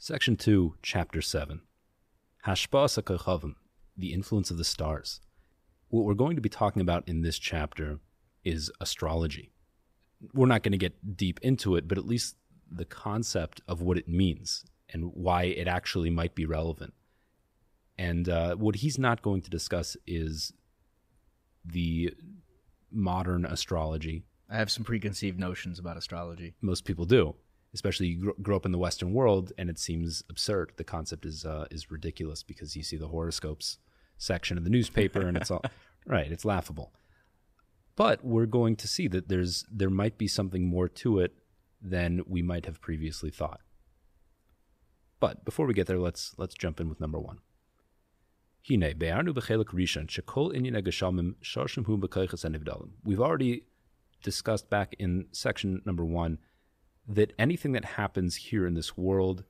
Section 2, Chapter 7. Hashpa'as HaKochavim, the influence of the stars. What we're going to be talking about in this chapter is astrology. We're not going to get deep into it, but at least the concept of what it means and why it actually might be relevant. And what he's not going to discuss is the modern astrology. I have some preconceived notions about astrology. Most people do. Especially you grow up in the Western world, and it seems absurd. The concept is ridiculous because you see the horoscopes section of the newspaper, and it's all right. It's laughable. But we're going to see that there might be something more to it than we might have previously thought. But before we get there, let's jump in with number 1. We've already discussed back in section number 1 that anything that happens here in this world,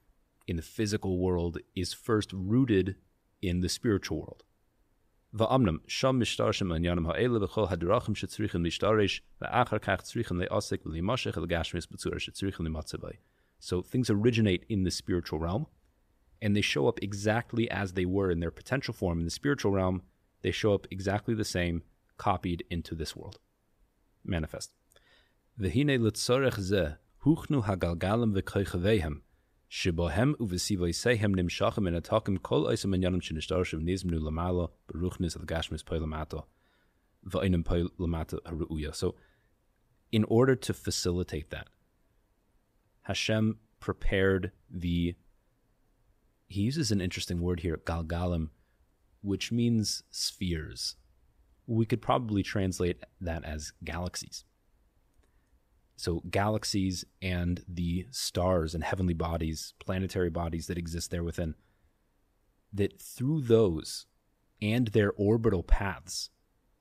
in the physical world, is first rooted in the spiritual world. So things originate in the spiritual realm, and they show up exactly as they were in their potential form in the spiritual realm. They show up exactly the same, copied into this world. Manifest. Huchnu hagalgalim v'koichavehem, shibohem uvesivoisehem nimshachem enatakim kol oisem enyanim shenishtarshiv nizmnu lamalo beruchnis al-gashmis poilamato v'oinem poilamato haru'uya. So, in order to facilitate that, Hashem prepared he uses an interesting word here, galgalim, which means spheres. We could probably translate that as galaxies. So galaxies and the stars and heavenly bodies, planetary bodies that exist there within, that through those and their orbital paths,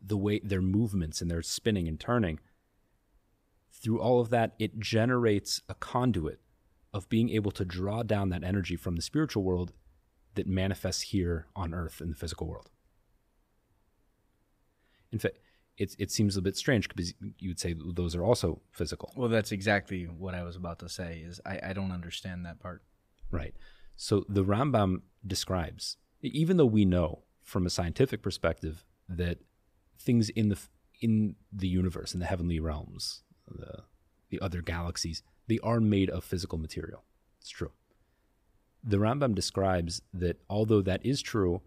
the way their movements and their spinning and turning, through all of that, it generates a conduit of being able to draw down that energy from the spiritual world that manifests here on earth in the physical world. In fact, it seems a bit strange because you would say those are also physical. Well, that's exactly what I was about to say, is I don't understand that part. Right. So the Rambam describes, even though we know from a scientific perspective that things in the universe, in the heavenly realms, the other galaxies, they are made of physical material. It's true. The Rambam describes that although that is true,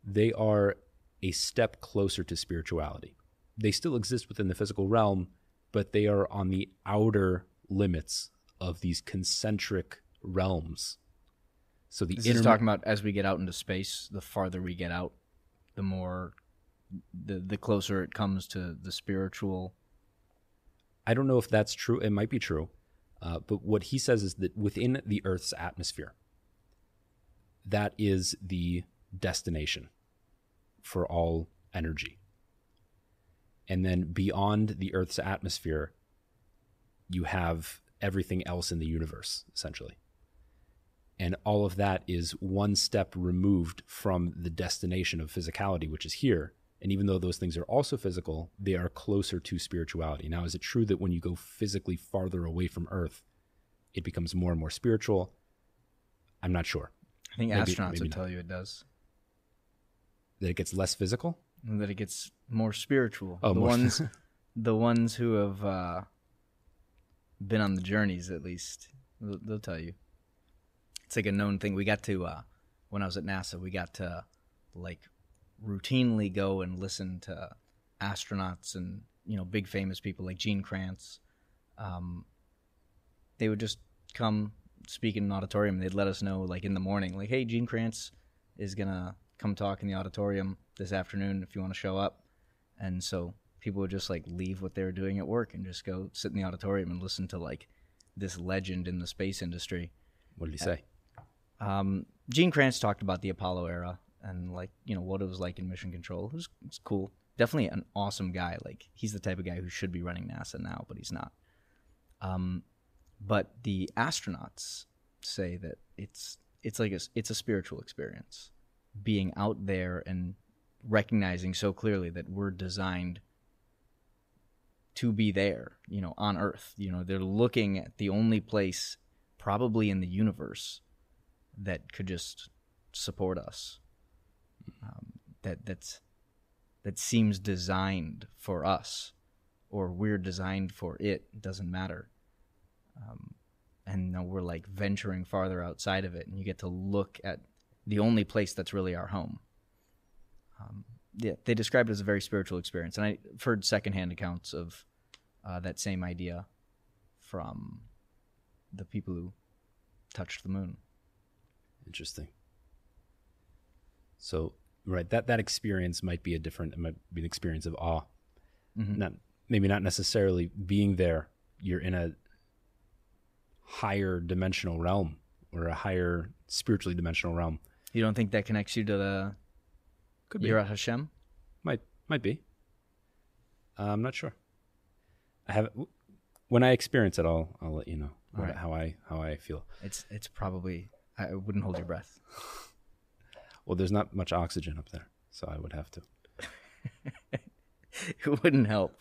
they are a step closer to spirituality. They still exist within the physical realm, but they are on the outer limits of these concentric realms. So this is talking about as we get out into space, the farther we get out, the more, the closer it comes to the spiritual. I don't know if that's true. It might be true. But what he says is that within the Earth's atmosphere, that is the destination for all energy. And then beyond the Earth's atmosphere, you have everything else in the universe, essentially. And all of that is one step removed from the destination of physicality, which is here. And even though those things are also physical, they are closer to spirituality. Now, is it true that when you go physically farther away from Earth, it becomes more and more spiritual? I'm not sure. I think astronauts would tell you it does. That it gets less physical? And that it gets more spiritual. Oh, the ones who have been on the journeys, at least, they'll tell you. It's like a known thing. We got to, when I was at NASA, we got to, like, routinely go and listen to astronauts and, big famous people like Gene Kranz. They would just come speak in an auditorium. They'd let us know, like, in the morning, like, hey, Gene Kranz is going to come talk in the auditorium this afternoon if you want to show up. And so people would just, like, leave what they were doing at work and just go sit in the auditorium and listen to, like, this legend in the space industry. What did he say? Gene Kranz talked about the Apollo era and, like, what it was like in mission control. It was cool. Definitely an awesome guy. Like, he's the type of guy who should be running NASA now, but he's not. But the astronauts say that it's a spiritual experience, being out there and recognizing so clearly that we're designed to be there, on Earth. They're looking at the only place probably in the universe that could just support us. That seems designed for us, or we're designed for it. It doesn't matter. And now we're like venturing farther outside of it, and you get to look at the only place that's really our home. They described it as a very spiritual experience, and I've heard secondhand accounts of that same idea from the people who touched the moon. Interesting. So, right, that experience might be it might be an experience of awe. Mm-hmm. Maybe not necessarily being there. You're in a higher dimensional realm, or a higher spiritually dimensional realm. You don't think that connects you to the Yirat Hashem? Might be. I'm not sure. When I experience it, I'll let you know how I feel. It's probably, I wouldn't hold your breath. Well, there's not much oxygen up there, so I would have to. It wouldn't help.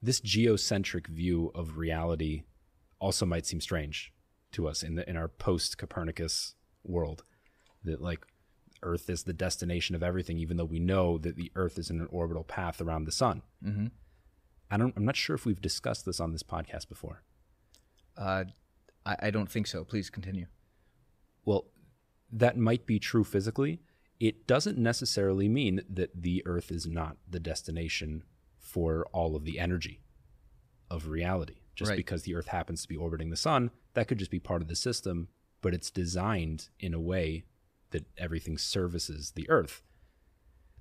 This geocentric view of reality also might seem strange to us in our post-Copernicus world, that like Earth is the destination of everything, even though we know that the Earth is in an orbital path around the sun. Mm-hmm. I'm not sure if we've discussed this on this podcast before. I don't think so. Please continue. Well, that might be true physically. It doesn't necessarily mean that the Earth is not the destination for all of the energy of reality. Just right. Because the Earth happens to be orbiting the sun, that could just be part of the system, but it's designed in a way that everything services the Earth.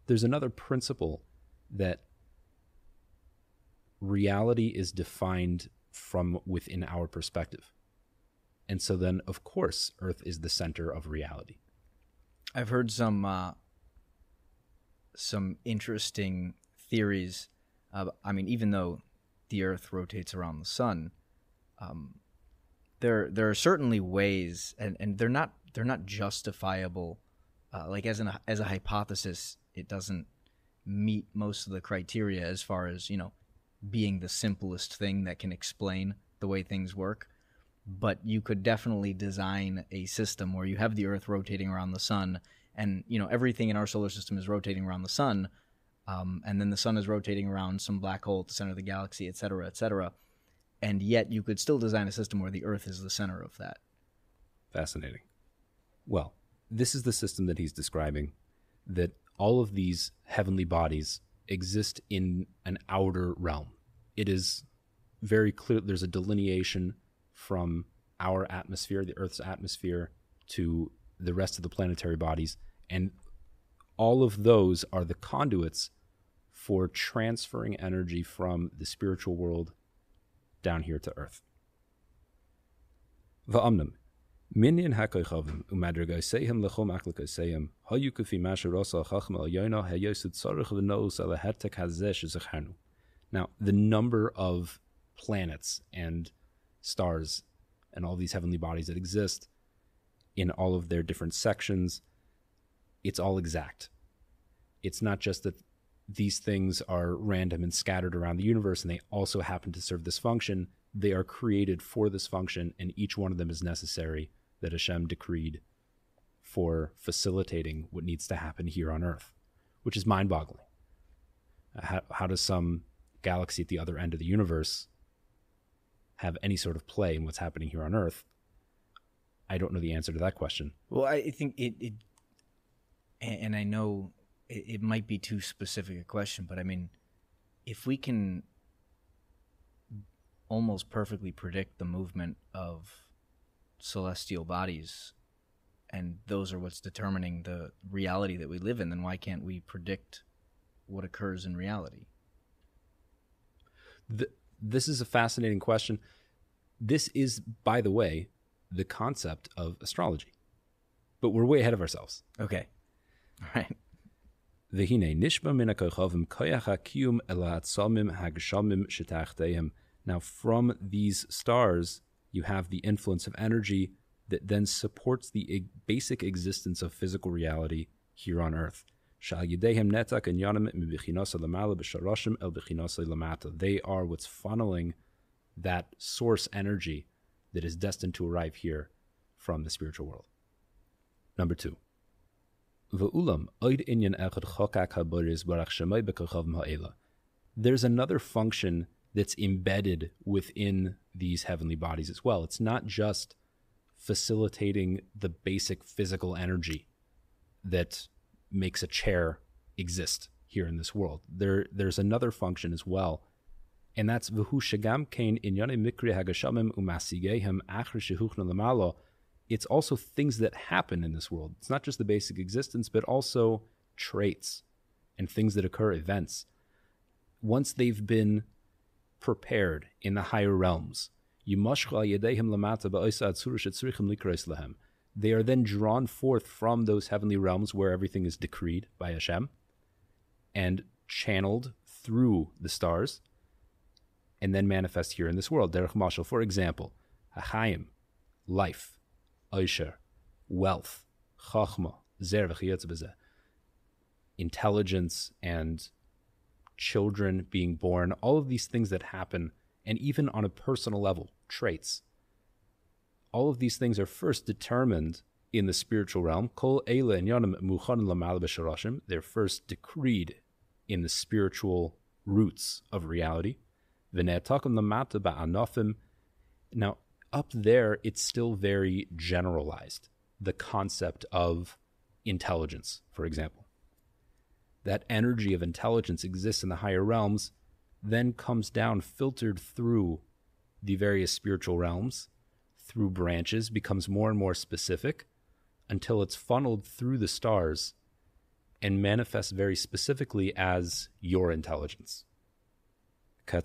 There's another principle that reality is defined from within our perspective. And so then, of course, Earth is the center of reality. I've heard some interesting theories. Even though the Earth rotates around the sun, there are certainly ways, and they're not justifiable. Like as a hypothesis, it doesn't meet most of the criteria as far as being the simplest thing that can explain the way things work. But you could definitely design a system where you have the Earth rotating around the sun, and everything in our solar system is rotating around the sun. And then the sun is rotating around some black hole at the center of the galaxy, et cetera, et cetera. And yet you could still design a system where the Earth is the center of that. Fascinating. Well, this is the system that he's describing, that all of these heavenly bodies exist in an outer realm. It is very clear there's a delineation from our atmosphere, the Earth's atmosphere, to the rest of the planetary bodies. And all of those are the conduits for transferring energy from the spiritual world down here to Earth. Va'amnam, minyan hakoychavim umadrigoseihem lechom aklekoseihem hayu kufi masher rosa chachma al yona hayosud tzarich v'nos ala hertek hazesh zecharnu. Now, the number of planets and stars and all these heavenly bodies that exist in all of their different sections, it's all exact. It's not just that these things are random and scattered around the universe and they also happen to serve this function. They are created for this function, and each one of them is necessary that Hashem decreed for facilitating what needs to happen here on Earth, which is mind-boggling. How does some galaxy at the other end of the universe have any sort of play in what's happening here on Earth? I don't know the answer to that question. Well, I think it and I know it might be too specific a question, but I mean, if we can almost perfectly predict the movement of celestial bodies, and those are what's determining the reality that we live in, then why can't we predict what occurs in reality? This is a fascinating question. This is, by the way, the concept of astrology. But we're way ahead of ourselves. Okay. All right. Now, from these stars, you have the influence of energy that then supports the basic existence of physical reality here on Earth. They are what's funneling that source energy that is destined to arrive here from the spiritual world. Number 2. There's another function that's embedded within these heavenly bodies as well. It's not just facilitating the basic physical energy that makes a chair exist here in this world. There's another function as well, and that's it's also things that happen in this world. It's not just the basic existence, but also traits and things that occur, events. Once they've been prepared in the higher realms, they are then drawn forth from those heavenly realms where everything is decreed by Hashem and channeled through the stars and then manifest here in this world. Derech mashal, for example, hachayim, life, oisher, wealth, chachma, zer v'chiyotz b'zeh, intelligence and children being born, all of these things that happen, and even on a personal level, traits. All of these things are first determined in the spiritual realm. They're first decreed in the spiritual roots of reality. Now, up there, it's still very generalized. The concept of intelligence, for example. That energy of intelligence exists in the higher realms, then comes down, filtered through the various spiritual realms, through branches, becomes more and more specific, until it's funneled through the stars and manifests very specifically as your intelligence. And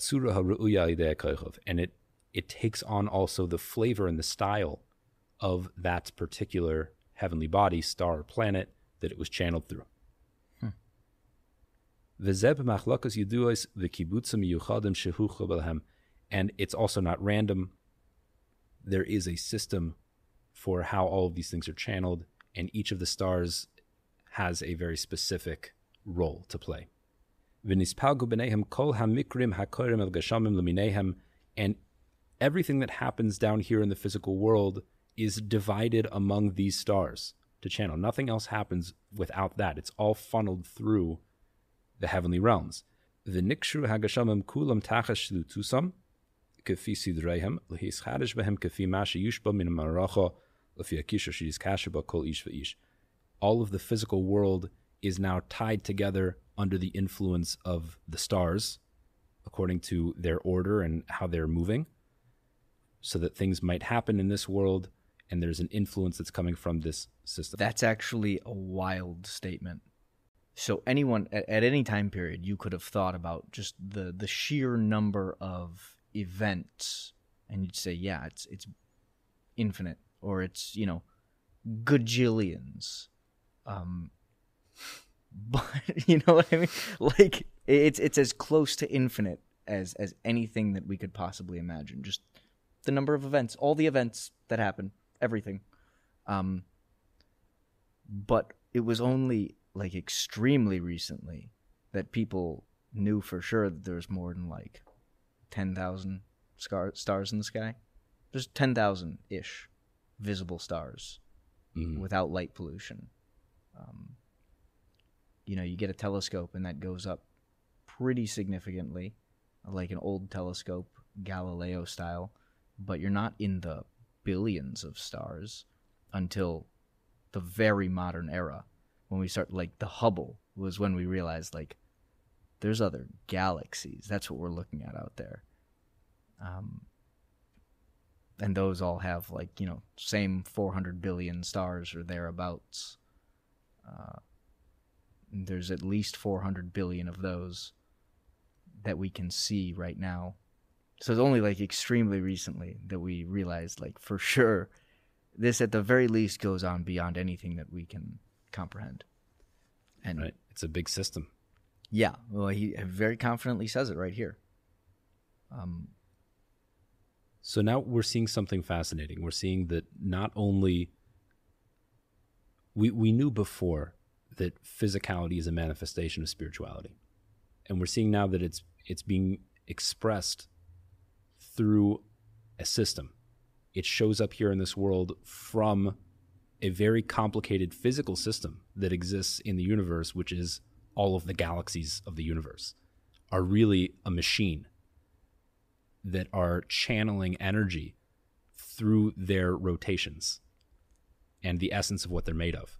it takes on also the flavor and the style of that particular heavenly body, star, or planet that it was channeled through. And it's also not random. There is a system for how all of these things are channeled, and each of the stars has a very specific role to play. And everything that happens down here in the physical world is divided among these stars to channel. Nothing else happens without that. It's all funneled through the heavenly realms. All of the physical world is now tied together under the influence of the stars, according to their order and how they're moving, so that things might happen in this world, and there's an influence that's coming from this system. That's actually a wild statement. So anyone at any time period, you could have thought about just the sheer number of events, and you'd say, yeah, it's infinite, or it's, gajillions. But you know what I mean? Like it's as close to infinite as anything that we could possibly imagine. Just the number of events, all the events that happen, everything. But it was only like extremely recently that people knew for sure that there's more than like 10,000 stars in the sky. There's 10,000-ish visible stars without light pollution. You get a telescope and that goes up pretty significantly, like an old telescope, Galileo style, but you're not in the billions of stars until the very modern era. When we start, like the Hubble was when we realized, like, there's other galaxies. That's what we're looking at out there. And those all have, like, same 400 billion stars or thereabouts. There's at least 400 billion of those that we can see right now. So it's only, like, extremely recently that we realized, like, for sure, this at the very least goes on beyond anything that we can comprehend. And right. It's a big system. Yeah. Well, he very confidently says it right here. So now we're seeing something fascinating. We're seeing that not only we knew before that physicality is a manifestation of spirituality, and we're seeing now that it's being expressed through a system It shows up here in this world from a very complicated physical system that exists in the universe, which is all of the galaxies of the universe, are really a machine that are channeling energy through their rotations and the essence of what they're made of,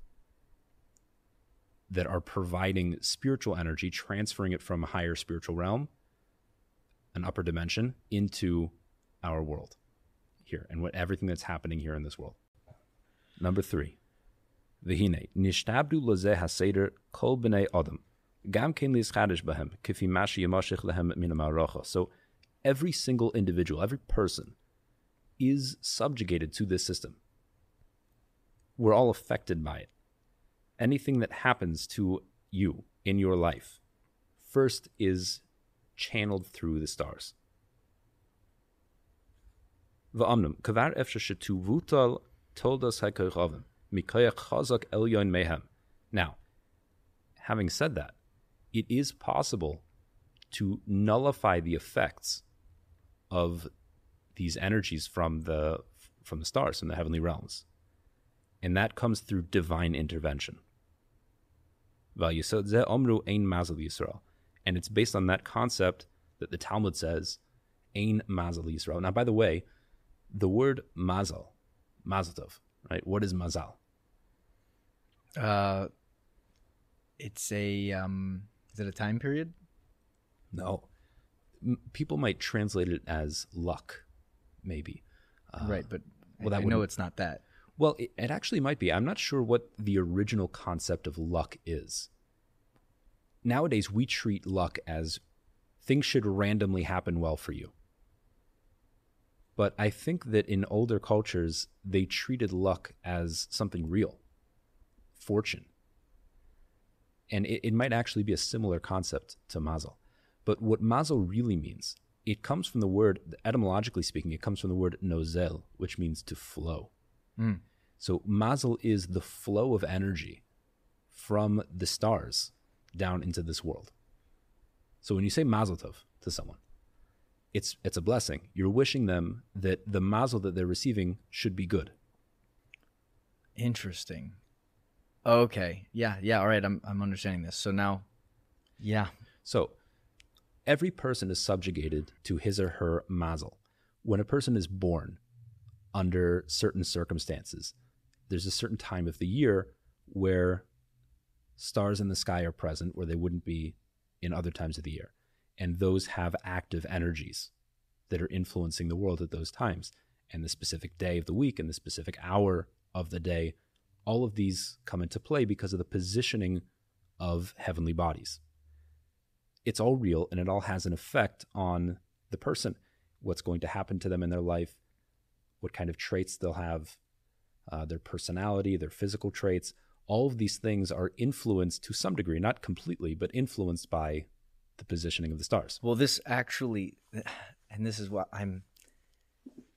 that are providing spiritual energy, transferring it from a higher spiritual realm, an upper dimension, into our world here, and everything that's happening here in this world. Number 3, V'hine nishtabdu lozeh haseder kol b'nei adam gam kein lischadish b'hem kifi mashi yamashich lehem min ha'maracha. So every single individual, every person is subjugated to this system. We're all affected by it. Anything that happens to you in your life first is channeled through the stars. V'amnum kavar efshe shetuvutal toldas hakoychavim mikayach chazak elyon mehem. Now, having said that, it is possible to nullify the effects of these energies from the stars, from the heavenly realms. And that comes through divine intervention. And it's based on that concept that the Talmud says, Ein Mazal Yisrael. Now, by the way, the word mazal, mazal, right? What is mazal? It's a, is it a time period? No. People might translate it as luck, maybe. Right, but I know it's not that. Well, it actually might be. I'm not sure what the original concept of luck is. Nowadays, we treat luck as things should randomly happen well for you. But I think that in older cultures, they treated luck as something real, fortune. And it might actually be a similar concept to mazel. But what mazel really means, it comes from the word, etymologically speaking, it comes from the word nozel, which means to flow. Mm. So mazel is the flow of energy from the stars down into this world. So when you say mazel tov to someone, it's a blessing. You're wishing them that the mazel that they're receiving should be good. Interesting. Okay. Yeah. All right. I'm understanding this. So now, yeah. So every person is subjugated to his or her mazel. When a person is born under certain circumstances, there's a certain time of the year where stars in the sky are present where they wouldn't be in other times of the year. And those have active energies that are influencing the world at those times. And the specific day of the week and the specific hour of the day, all of these come into play because of the positioning of heavenly bodies. It's all real, and it all has an effect on the person, what's going to happen to them in their life, what kind of traits they'll have, their personality, their physical traits. All of these things are influenced to some degree, not completely, but influenced by the positioning of the stars. Well, this actually, and this is what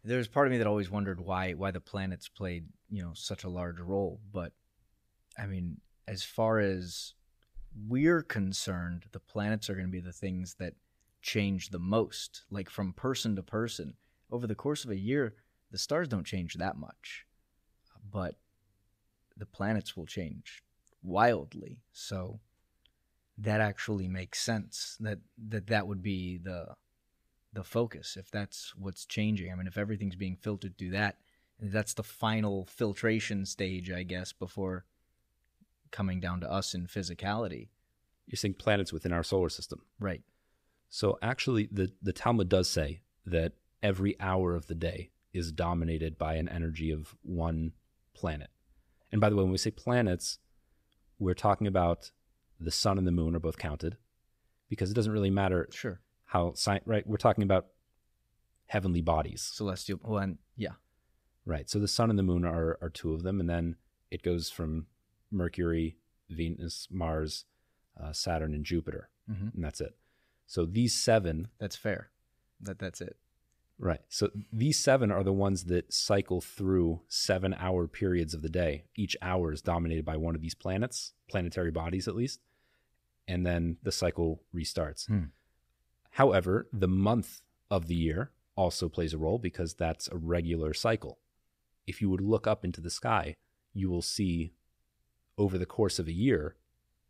there's part of me that always wondered why the planets played, such a large role. But I mean, as far as we're concerned, the planets are going to be the things that change the most. Like from person to person, over the course of a year, the stars don't change that much, but the planets will change wildly. So that actually makes sense. That would be the focus, if that's what's changing. I mean, if everything's being filtered through that, that's the final filtration stage, I guess, before coming down to us in physicality. You're saying planets within our solar system. Right. So actually, the Talmud does say that every hour of the day is dominated by an energy of one planet. And by the way, when we say planets, we're talking about the sun and the moon are both counted, because it doesn't really matter how, right? We're talking about heavenly bodies. Celestial, well, yeah. Right. So the sun and the moon are two of them, and then it goes from Mercury, Venus, Mars, Saturn, and Jupiter, and that's it. So these 7... That's fair. That's it. Right. So these 7 are the ones that cycle through 7-hour periods of the day. Each hour is dominated by one of these planets, planetary bodies at least, and then the cycle restarts. However, the month of the year also plays a role because that's a regular cycle. If you would look up into the sky, you will see over the course of a year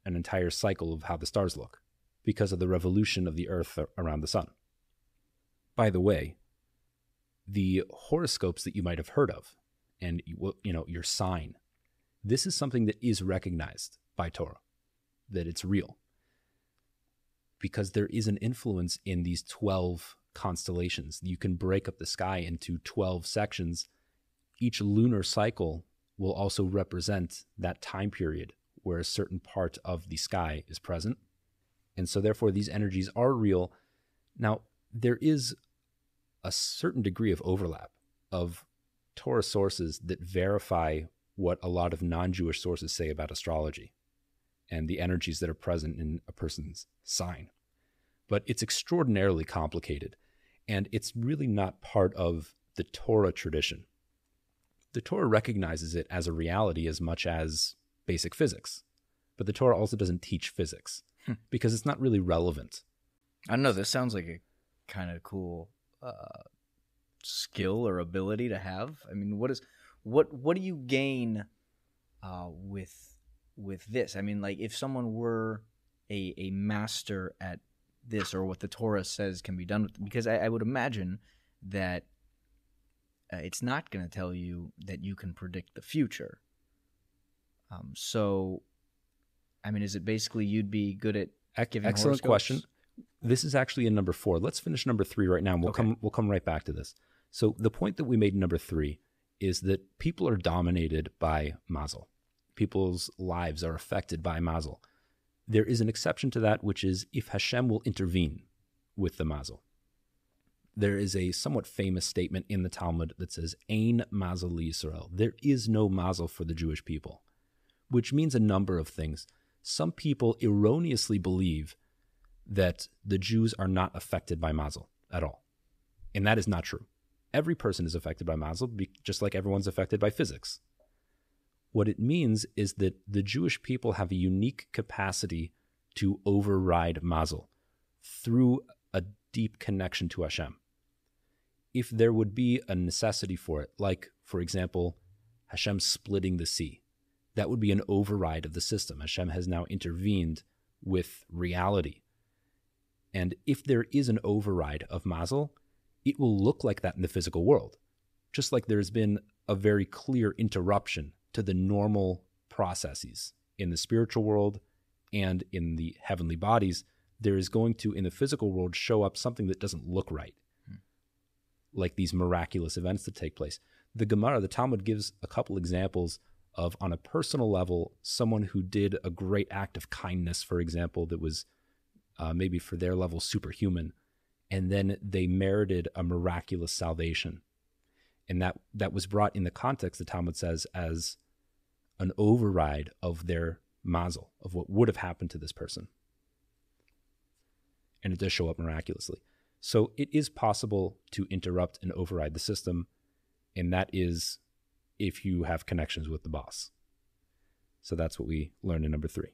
an entire cycle of how the stars look because of the revolution of the Earth around the sun. By the way, the horoscopes that you might have heard of and your sign, this is something that is recognized by Torah, that it's real, because there is an influence in these 12 constellations. You can break up the sky into 12 sections. Each lunar cycle will also represent that time period where a certain part of the sky is present. And so therefore these energies are real. Now, there is a certain degree of overlap of Torah sources that verify what a lot of non-Jewish sources say about astrology and the energies that are present in a person's sign. But it's extraordinarily complicated, and it's really not part of the Torah tradition. The Torah recognizes it as a reality as much as basic physics, but the Torah also doesn't teach physics because it's not really relevant. I don't know. This sounds like a kind of cool skill or ability to have. I mean, what do you gain with this? I mean, like if someone were a master at this, or what the Torah says can be done with, because I would imagine that it's not going to tell you that you can predict the future. So, I mean, is it basically you'd be good at giving Excellent horoscopes? question. This is actually in number 4. Let's finish number 3 right now, and we'll come right back to this. So the point that we made in number 3 is that people are dominated by mazel. People's lives are affected by mazel. There is an exception to that, which is if Hashem will intervene with the mazel. There is a somewhat famous statement in the Talmud that says, Ein mazel Yisrael. There is no mazel for the Jewish people, which means a number of things. Some people erroneously believe that the Jews are not affected by mazel at all. And that is not true. Every person is affected by mazel, just like everyone's affected by physics. What it means is that the Jewish people have a unique capacity to override mazel through a deep connection to Hashem. If there would be a necessity for it, like, for example, Hashem splitting the sea, that would be an override of the system. Hashem has now intervened with reality. And if there is an override of mazel, it will look like that in the physical world. Just like there's been a very clear interruption to the normal processes in the spiritual world and in the heavenly bodies, there is going to, in the physical world, show up something that doesn't look right, like these miraculous events that take place. The Gemara, the Talmud, gives a couple examples of, on a personal level, someone who did a great act of kindness, for example, that was maybe for their level superhuman, and then they merited a miraculous salvation. And that was brought in the context, the Talmud says, as an override of their mazel, of what would have happened to this person. And it does show up miraculously. So it is possible to interrupt and override the system, and that is if you have connections with the boss. So that's what we learned in number 3.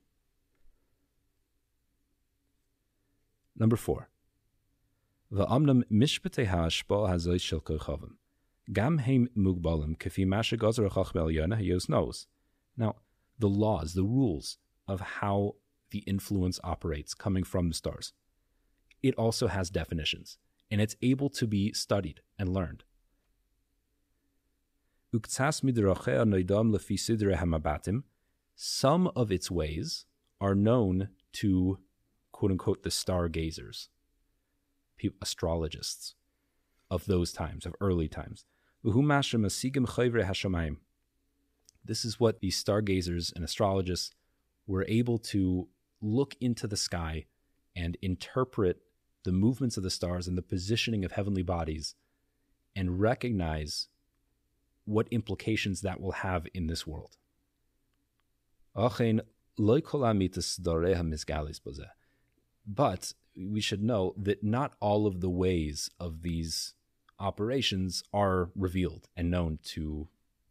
Number 4. V'amnam mishpatei ha'ashpa hazoy shel kochavim. Gam heim mugbalim kefi masha gazer ha'chachmel yonah hayos knows. Now, the laws, the rules of how the influence operates coming from the stars, it also has definitions, and it's able to be studied and learned. Some of its ways are known to, quote-unquote, the stargazers, astrologists of those times, of early times. This is what these stargazers and astrologists were able to look into the sky and interpret the movements of the stars and the positioning of heavenly bodies and recognize what implications that will have in this world. But we should know that not all of the ways of these operations are revealed and known to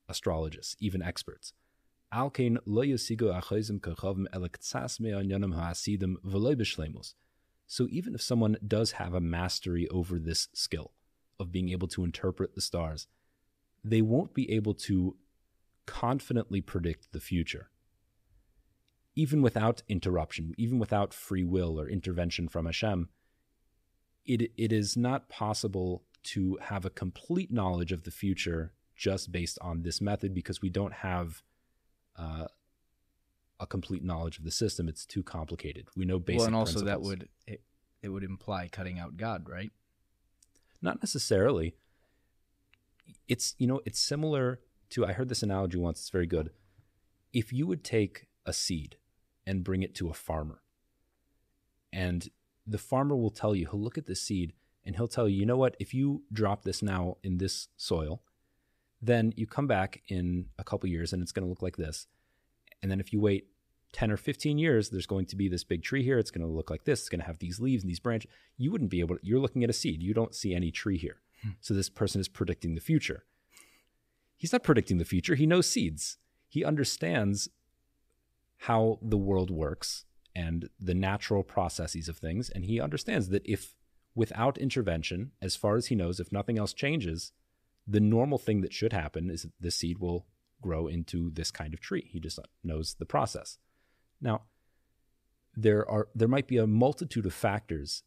astrologists, even experts. So even if someone does have a mastery over this skill of being able to interpret the stars, they won't be able to confidently predict the future. Even without interruption, even without free will or intervention from Hashem, it is not possible to have a complete knowledge of the future just based on this method, because we don't have a complete knowledge of the system. It's too complicated. We know basic principles. Well, and also it would imply cutting out God, right? Not necessarily. It's similar to, I heard this analogy once, it's very good. If you would take a seed and bring it to a farmer, and the farmer will tell you, he'll look at the seed and he'll tell you, you know what, if you drop this now in this soil, then you come back in a couple years and it's going to look like this. And then if you wait 10 or 15 years, there's going to be this big tree here. It's going to look like this. It's going to have these leaves and these branches. You wouldn't be able to, you're looking at a seed. You don't see any tree here. So this person is predicting the future. He's not predicting the future. He knows seeds. He understands how the world works and the natural processes of things. And he understands that if without intervention, as far as he knows, if nothing else changes, the normal thing that should happen is that the seed will grow into this kind of tree. He just knows the process. Now, there might be a multitude of factors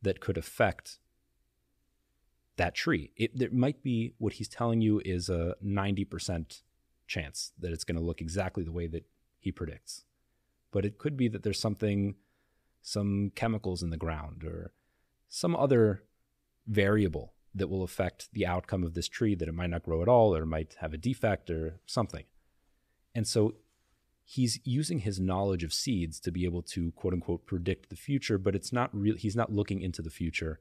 that could affect that tree. There might be, what he's telling you is a 90% chance that it's going to look exactly the way that he predicts. But it could be that there's some chemicals in the ground or some other variable that will affect the outcome of this tree, that it might not grow at all, or it might have a defect or something. And so he's using his knowledge of seeds to be able to, quote unquote, predict the future, but it's not real. He's not looking into the future.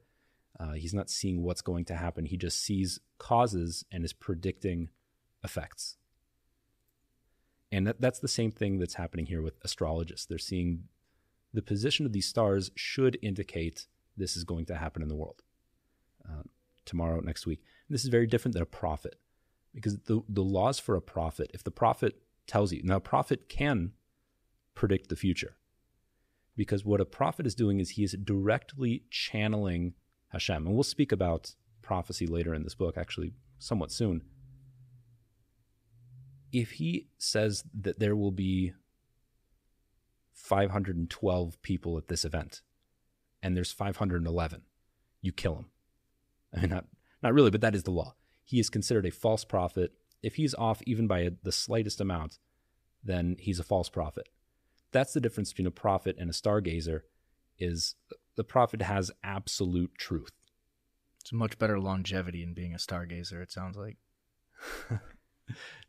He's not seeing what's going to happen. He just sees causes and is predicting effects. And that's the same thing that's happening here with astrologists. They're seeing the position of these stars should indicate this is going to happen in the world tomorrow, next week. And this is very different than a prophet, because the laws for a prophet, if the prophet tells you, now a prophet can predict the future, because what a prophet is doing is he is directly channeling Hashem. And we'll speak about prophecy later in this book, actually somewhat soon. If he says that there will be 512 people at this event and there's 511, you kill him. I mean, not really, but that is the law. He is considered a false prophet. If he's off even by the slightest amount, then he's a false prophet. That's the difference between a prophet and a stargazer, is the prophet has absolute truth. It's much better longevity in being a stargazer, it sounds like.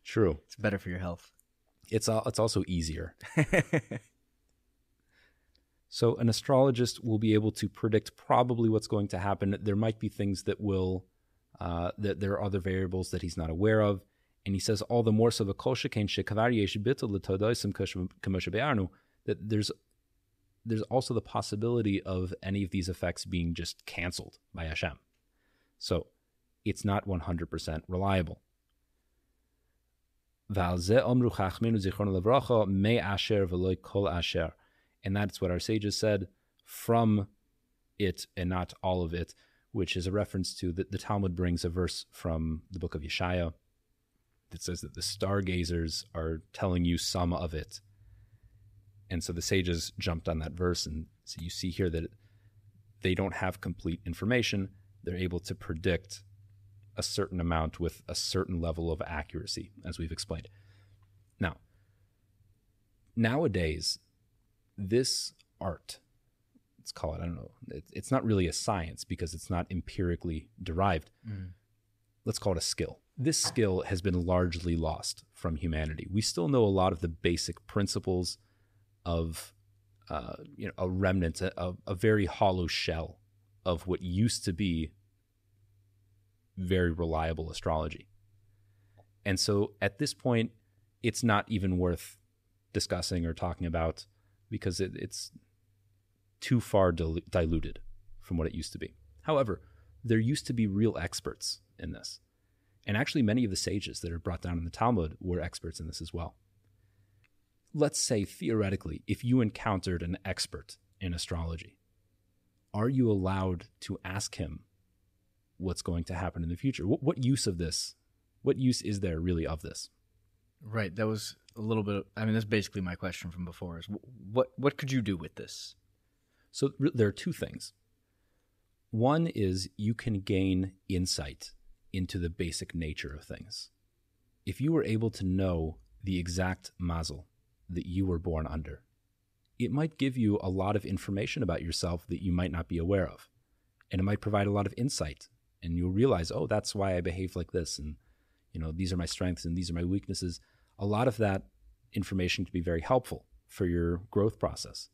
True. It's better for your health. It's also easier. So an astrologist will be able to predict probably what's going to happen. There might be things that will, that there are other variables that he's not aware of. And he says, all the more so, that there's also the possibility of any of these effects being just canceled by Hashem. So it's not 100% reliable. And that's what our sages said, from it and not all of it, which is a reference to the Talmud brings a verse from the book of Yeshaya that says that the stargazers are telling you some of it. And so the sages jumped on that verse, and so you see here that they don't have complete information. They're able to predict a certain amount with a certain level of accuracy, as we've explained. Now, nowadays, this art, let's call it, I don't know, it's not really a science because it's not empirically derived. Let's call it a skill. This skill has been largely lost from humanity. We still know a lot of the basic principles of a remnant, a very hollow shell of what used to be very reliable astrology. And so at this point, it's not even worth discussing or talking about, because it's too far diluted from what it used to be. However, there used to be real experts in this. And actually many of the sages that are brought down in the Talmud were experts in this as well. Let's say, theoretically, if you encountered an expert in astrology, are you allowed to ask him what's going to happen in the future. What use of this? What use is there really of this? Right. That was a little bit. I mean, that's basically my question from before. Is what could you do with this? So there are two things. One is you can gain insight into the basic nature of things. If you were able to know the exact mazel that you were born under, it might give you a lot of information about yourself that you might not be aware of. And it might provide a lot of insight. And you'll realize, oh, that's why I behave like this. And, these are my strengths and these are my weaknesses. A lot of that information can be very helpful for your growth process.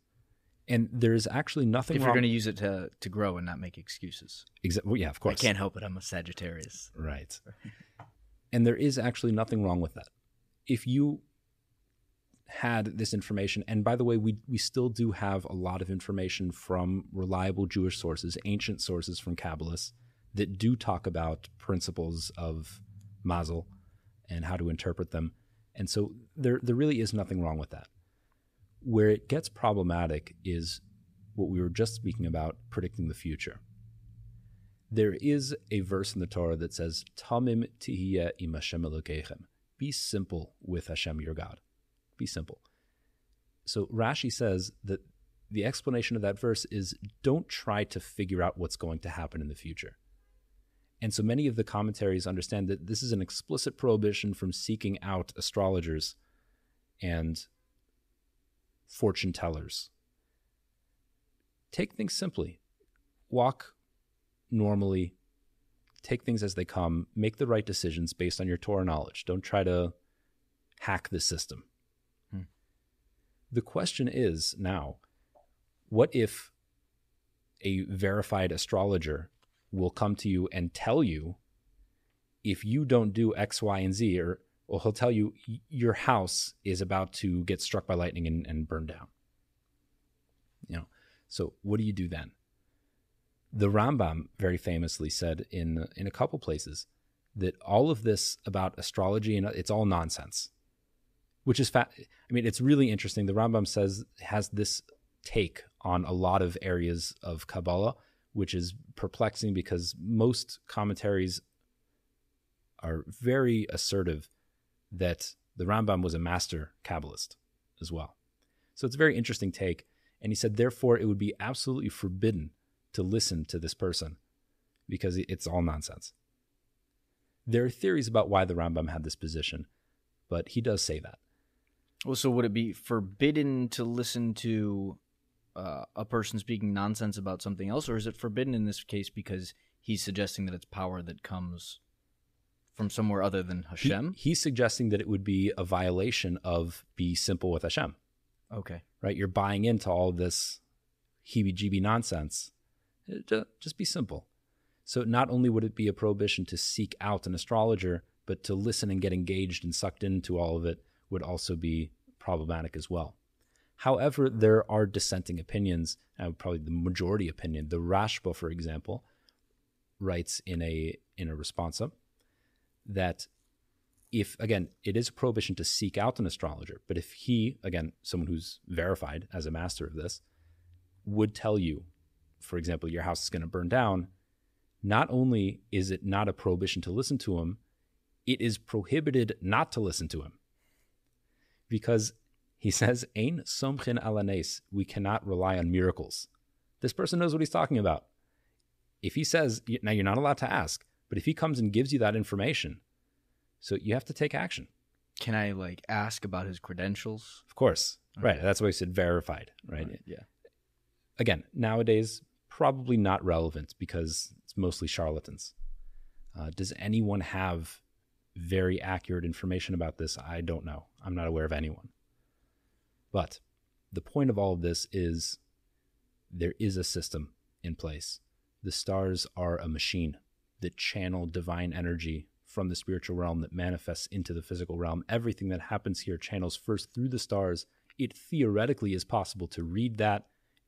And there's actually nothing wrong. If you're going to use it to grow and not make excuses. Well, yeah, of course. I can't help it. I'm a Sagittarius. Right. And there is actually nothing wrong with that. If you had this information, and by the way, we still do have a lot of information from reliable Jewish sources, ancient sources from Kabbalists, that do talk about principles of mazel and how to interpret them. And so there really is nothing wrong with that. Where it gets problematic is what we were just speaking about, predicting the future. There is a verse in the Torah that says, Tamim tihiyeh im Hashem Elokeichem. Be simple with Hashem your God. Be simple. So Rashi says that the explanation of that verse is don't try to figure out what's going to happen in the future. And so many of the commentaries understand that this is an explicit prohibition from seeking out astrologers and fortune tellers. Take things simply. Walk normally. Take things as they come. Make the right decisions based on your Torah knowledge. Don't try to hack the system. The question is now, what if a verified astrologer will come to you and tell you if you don't do X, Y, and Z, or he'll tell you your house is about to get struck by lightning and burn down. So what do you do then? The Rambam very famously said in a couple places that all of this about astrology, and it's all nonsense, which is it's really interesting. The Rambam has this take on a lot of areas of Kabbalah, which is perplexing because most commentaries are very assertive that the Rambam was a master Kabbalist as well. So it's a very interesting take. And he said, therefore, it would be absolutely forbidden to listen to this person because it's all nonsense. There are theories about why the Rambam had this position, but he does say that. Well, so would it be forbidden to listen to a person speaking nonsense about something else, or is it forbidden in this case because he's suggesting that it's power that comes from somewhere other than Hashem? He's suggesting that it would be a violation of be simple with Hashem. Okay. Right? You're buying into all this heebie-jeebie nonsense. Just be simple. So not only would it be a prohibition to seek out an astrologer, but to listen and get engaged and sucked into all of it would also be problematic as well. However, there are dissenting opinions, probably the majority opinion. The Rashba, for example, writes in a responsa that if, again, it is a prohibition to seek out an astrologer, but if he, again, someone who's verified as a master of this, would tell you, for example, your house is going to burn down, not only is it not a prohibition to listen to him, it is prohibited not to listen to him. Because he says, Ein somchin ala nes, we cannot rely on miracles. This person knows what he's talking about. If he says, now you're not allowed to ask, but if he comes and gives you that information, so you have to take action. Can I ask about his credentials? Of course. Okay. Right. That's why he said verified, right? Yeah. Again, nowadays, probably not relevant because it's mostly charlatans. Does anyone have very accurate information about this? I don't know. I'm not aware of anyone. But the point of all of this is there is a system in place. The stars are a machine that channel divine energy from the spiritual realm that manifests into the physical realm. Everything that happens here channels first through the stars. It theoretically is possible to read that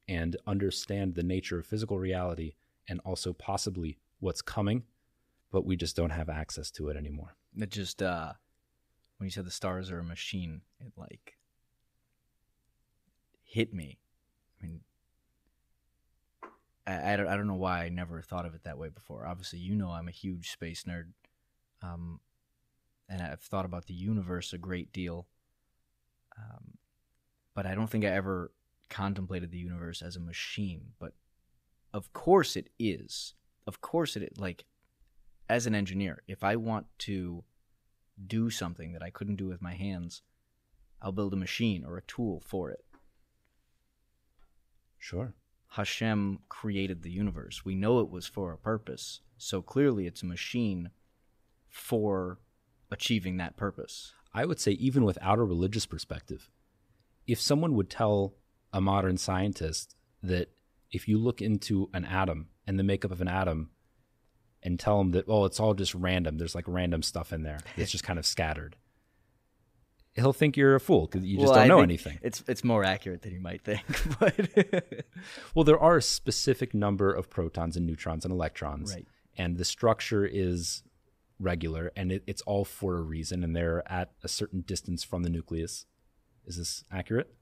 and understand the nature of physical reality and also possibly what's coming, but we just don't have access to it anymore. It just, when you said the stars are a machine, it hit me. I mean, I don't know why I never thought of it that way before. Obviously, you know I'm a huge space nerd, and I've thought about the universe a great deal, but I don't think I ever contemplated the universe as a machine. But of course it is. Of course it is. Like, as an engineer, if I want to do something that I couldn't do with my hands, I'll build a machine or a tool for it. Sure. Hashem created the universe. We know it was for a purpose. So clearly it's a machine for achieving that purpose. I would say even without a religious perspective, if someone would tell a modern scientist that if you look into an atom and the makeup of an atom and tell them that, oh, it's all just random, there's like random stuff in there, it's just kind of scattered, he'll think you're a fool because you just don't know anything. It's more accurate than you might think. But well, there are a specific number of protons and neutrons and electrons, right, and the structure is regular, and it's all for a reason, and they're at a certain distance from the nucleus. Is this accurate?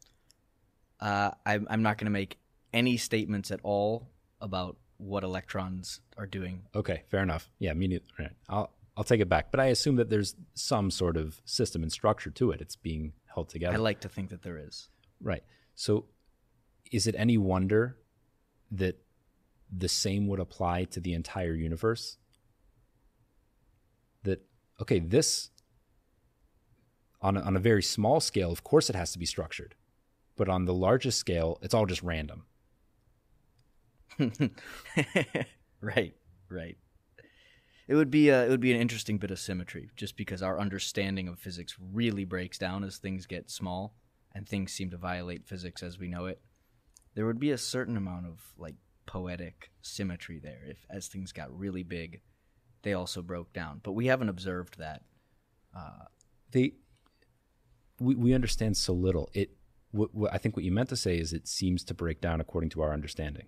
I'm not going to make any statements at all about what electrons are doing. Okay, fair enough. Yeah, me neither. Right. I'll take it back, but I assume that there's some sort of system and structure to it. It's being held together. I like to think that there is. Right. So is it any wonder that the same would apply to the entire universe? That, okay, this, on a very small scale, of course it has to be structured. But on the largest scale, it's all just random. Right. It would be an interesting bit of symmetry, just because our understanding of physics really breaks down as things get small, and things seem to violate physics as we know it. There would be a certain amount of like poetic symmetry there if, as things got really big, they also broke down. But we haven't observed that. We understand so little. I think what you meant to say is it seems to break down according to our understanding.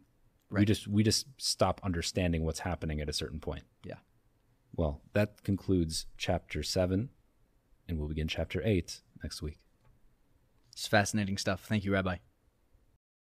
Right. We just stop understanding what's happening at a certain point. Yeah. Well, that concludes chapter 7, and we'll begin chapter 8 next week. It's fascinating stuff. Thank you, Rabbi.